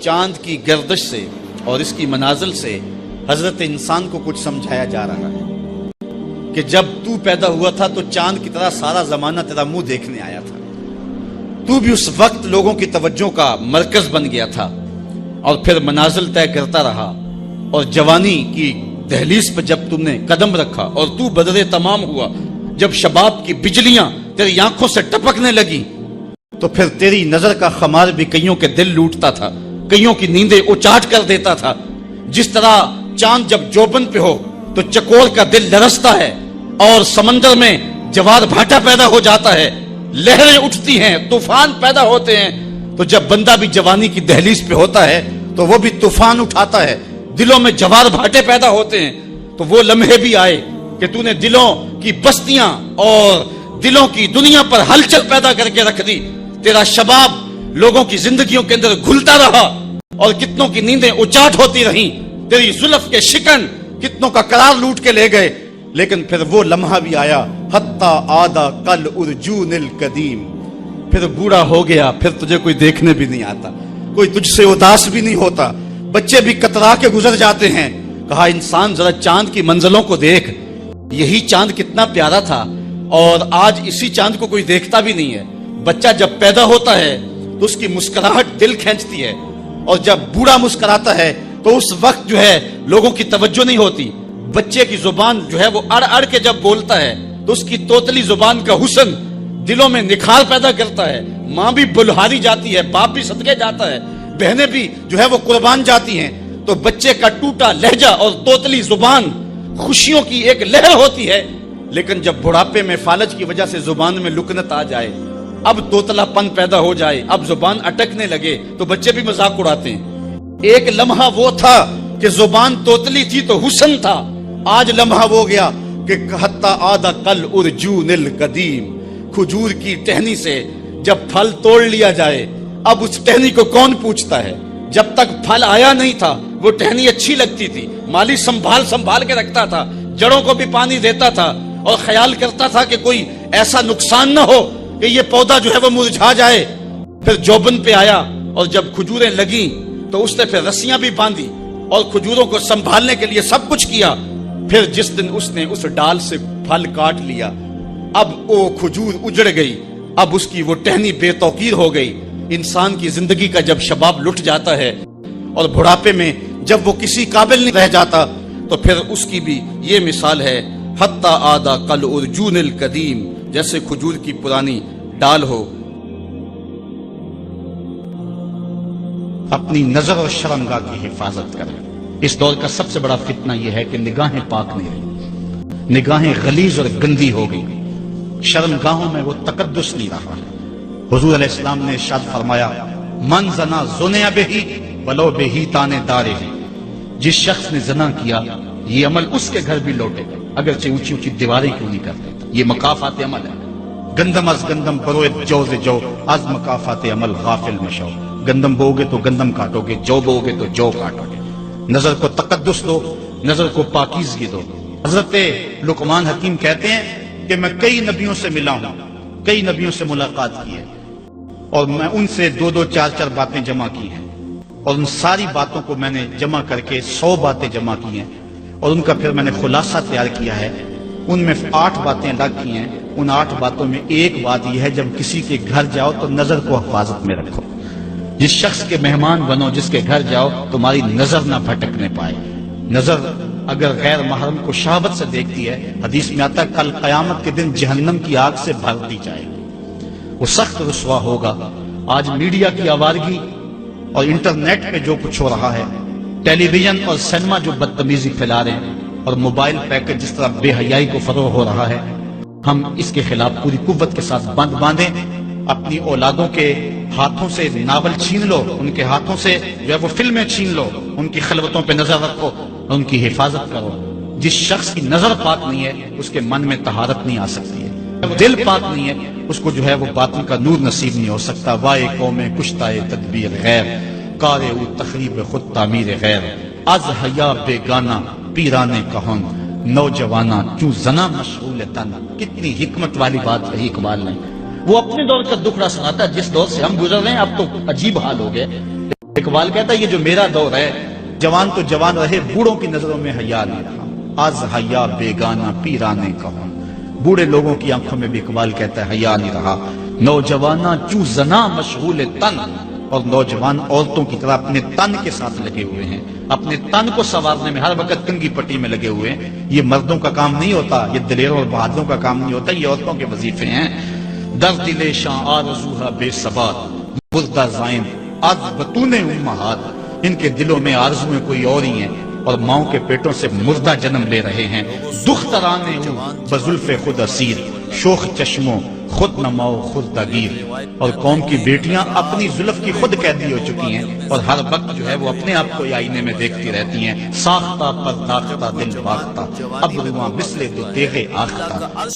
چاند کی گردش سے اور اس کی منازل سے حضرت انسان کو کچھ سمجھایا جا رہا ہے کہ جب تو پیدا ہوا تھا تو چاند کی طرح سارا زمانہ تیرا منہ دیکھنے آیا تھا، تو بھی اس وقت لوگوں کی توجہ کا مرکز بن گیا تھا، اور پھر منازل طے کرتا رہا، اور جوانی کی دہلیز پہ جب تم نے قدم رکھا اور تو بدر تمام ہوا، جب شباب کی بجلیاں تیری آنکھوں سے ٹپکنے لگی، تو پھر تیری نظر کا خمار بھی کئیوں کے دل لوٹتا تھا، کئیوں کی نیندیں اچاٹ کر دیتا تھا۔ جس طرح چاند جب جوبن پہ ہو تو چکور کا دل لرزتا ہے، اور سمندر میں جوار بھاٹا پیدا ہو جاتا ہے، لہریں اٹھتی ہیں، طوفان پیدا ہوتے ہیں، تو جب بندہ بھی جوانی کی دہلیز پہ ہوتا ہے تو وہ بھی طوفان اٹھاتا ہے، دلوں میں جوار بھاٹے پیدا ہوتے ہیں۔ تو وہ لمحے بھی آئے کہ تو نے دلوں کی بستیاں اور دلوں کی دنیا پر ہلچل پیدا کر کے رکھ دی۔ تیرا شباب لوگوں کی زندگیوں کے اندر گھلتا رہا، اور کتنوں کی نیندیں اچاٹ ہوتی رہیں، تیری زلف کے شکن کتنوں کا قرار لوٹ کے لے گئے۔ لیکن پھر وہ لمحہ بھی آیا، حتی آدھا کل ارجون القدیم، پھر بوڑھا ہو گیا، پھر تجھے کوئی دیکھنے بھی نہیں آتا، کوئی تجھ سے اداس بھی نہیں ہوتا، بچے بھی کترا کے گزر جاتے ہیں۔ کہا انسان ذرا چاند کی منزلوں کو دیکھ، یہی چاند کتنا پیارا تھا، اور آج اسی چاند کو کوئی دیکھتا بھی نہیں ہے۔ بچہ جب پیدا ہوتا ہے تو اس کی مسکراہٹ دل کھینچتی ہے، اور جب بوڑھا مسکراتا ہے تو اس وقت جو ہے لوگوں کی توجہ نہیں ہوتی۔ بچے کی زبان جو ہے وہ اڑ اڑ کے جب بولتا ہے تو اس کی توتلی زبان کا حسن دلوں میں نکھار پیدا کرتا ہے۔ ماں بھی بلہاری جاتی ہے، باپ بھی صدقے جاتا ہے، بہنیں بھی جو ہے وہ قربان جاتی ہیں۔ تو بچے کا ٹوٹا لہجہ اور توتلی زبان خوشیوں کی ایک لہر ہوتی ہے، لیکن جب بڑھاپے میں فالج کی وجہ سے زبان میں لکنت آ جائے، اب توتلا پن پیدا ہو جائے، اب زبان اٹکنے لگے، تو بچے بھی مذاق اڑاتے ہیں۔ ایک لمحہ وہ تھا کہ زبان توتلی تھی تو حسن تھا، آج لمحہ وہ گیا کہ حتی آدھا کل ارجون القدیم، کھجور کی ٹہنی سے جب پھل توڑ لیا جائے، اب اس ٹہنی کو کون پوچھتا ہے؟ جب تک پھل آیا نہیں تھا وہ ٹہنی اچھی لگتی تھی، مالی سنبھال کے رکھتا تھا، جڑوں کو بھی پانی دیتا تھا، اور خیال کرتا تھا کہ کوئی ایسا نقصان نہ ہو کہ یہ پودا جو ہے وہ مرجھا جائے۔ پھر جوبن پہ آیا، اور جب کھجوریں لگیں تو اس نے پھر رسیاں بھی باندھی اور کھجوروں کو سنبھالنے کے لیے سب کچھ کیا۔ پھر جس دن اس نے اس ڈال سے پھل کاٹ لیا، اب وہ کھجور اجڑ گئی، اب اس کی وہ ٹہنی بے توقیر ہو گئی۔ انسان کی زندگی کا جب شباب لٹ جاتا ہے اور بڑھاپے میں جب وہ کسی قابل نہیں رہ جاتا، تو پھر اس کی بھی یہ مثال ہے، حتی آدھا کل ارجون القدیم، جیسے کھجور کی پرانی ڈال ہو۔ اپنی نظر اور شرمگاہ کی حفاظت کریں۔ اس دور کا سب سے بڑا فتنہ یہ ہے کہ نگاہیں پاک نہیں رہی، نگاہیں غلیظ اور گندی ہو گئی، شرمگاہوں میں وہ تقدس نہیں رہا۔ حضور علیہ السلام نے ارشاد فرمایا، من زنا زنیا بہی ولو بہی تانے دارے، جس شخص نے زنا کیا یہ عمل اس کے گھر بھی لوٹے گا، اگرچہ اونچی اونچی دیواریں کیوں نہیں کرتے۔ یہ مکافات عمل ہے۔ گندم از گندم بروئت جو ز جو، از مکافات عمل غافل مشو۔ گندم بو گے تو گندم کاٹو گے، جو بو گے تو جو کاٹو گے۔ نظر کو تقدس دو، نظر کو پاکیزگی دو۔ حضرت لقمان حکیم کہتے ہیں کہ میں کئی نبیوں سے ملا ہوں، کئی نبیوں سے ملاقات کی ہے، اور میں ان سے 2-2 4-4 باتیں جمع کی ہیں، اور ان ساری باتوں کو میں نے جمع کر کے 100 باتیں جمع کی ہیں، اور ان کا پھر میں نے خلاصہ تیار کیا ہے۔ ان میں 8 باتیں الگ کی ہیں۔ ان 8 باتوں میں ایک بات یہ ہے، جب کسی کے گھر جاؤ تو نظر کو حفاظت میں رکھو۔ جس شخص کے مہمان بنو، جس کے گھر جاؤ، تمہاری نظر نہ بھٹکنے پائے۔ نظر اگر غیر محرم کو شہوت سے دیکھتی ہے، حدیث میں آتا ہے کل قیامت کے دن جہنم کی آگ سے بھر دی جائے گی، وہ سخت رسوا ہوگا۔ آج میڈیا کی آوارگی اور انٹرنیٹ پہ جو کچھ ہو رہا ہے، ٹیلی ویژن اور سینما جو بدتمیزی پھیلا رہے ہیں، اور موبائل پیکج جس طرح بے حیائی کو فروغ ہو رہا ہے، ہم اس کے خلاف پوری قوت کے ساتھ بند باندھیں۔ اپنی اولادوں کے ہاتھوں سے ناول چھین لو، ان کے ہاتھوں سے جو ہے وہ فلمیں چھین لو، ان کی خلوتوں پہ نظر رکھو، ان کی حفاظت کرو۔ جس شخص کی نظر پاک نہیں ہے اس کے من میں طہارت نہیں آ سکتی ہے، دل پاک نہیں ہے اس کو جو ہے وہ باطن کا نور نصیب نہیں ہو سکتا۔ وائے قوم کشتائے تدبیر غیر، کارے او تخریب خود تعمیر غیر، از حیا بیگانہ پیرانے کہن، نوجوانہ کیوں زنا مشغول تن۔ کتنی حکمت والی بات کہی اقبال نے۔ وہ اپنے دور کا دکھڑا سناتا ہے، جس دور سے ہم گزر رہے ہیں اب تو عجیب حال ہو گئے، اقبال کہتا ہے یہ جو میرا دور ہے، جوان تو جوان رہے، بوڑھوں کی نظروں میں حیا نہیں رہا، آز حیا بیگانہ پیرانے کہوں، بوڑھے لوگوں کی آنکھوں میں بھی اقبال کہتا ہے حیا نہیں رہا، نوجوانہ چو زنا مشغول تن، اور نوجوان عورتوں کی طرح اپنے تن کے ساتھ لگے ہوئے ہیں، اپنے تن کو سنوارنے میں ہر وقت کنگھی پٹی میں لگے ہوئے ہیں۔ یہ مردوں کا کام نہیں ہوتا، یہ دلیروں اور بہادروں کا کام نہیں ہوتا، یہ عورتوں کے وظیفے ہیں۔ در دل شاں آرزوہا بے ثبات، مردہ زائن از بطون امہات، ان کے دلوں میں آرزویں کوئی اور ہی ہیں اور ماؤں کے پیٹوں سے مردہ جنم لے رہے ہیں۔ دخترانے ہوں بزلف خود اسیر، شوخ چشموں خود نماؤ خود دگیر، اور قوم کی بیٹیاں اپنی زلف کی خود قیدی ہو چکی ہیں اور ہر وقت جو ہے وہ اپنے آپ کو آئینے میں دیکھتی رہتی ہیں۔ ساختہ پر داختہ دل باختہ، اب رواں مثل دو تیغ آختہ۔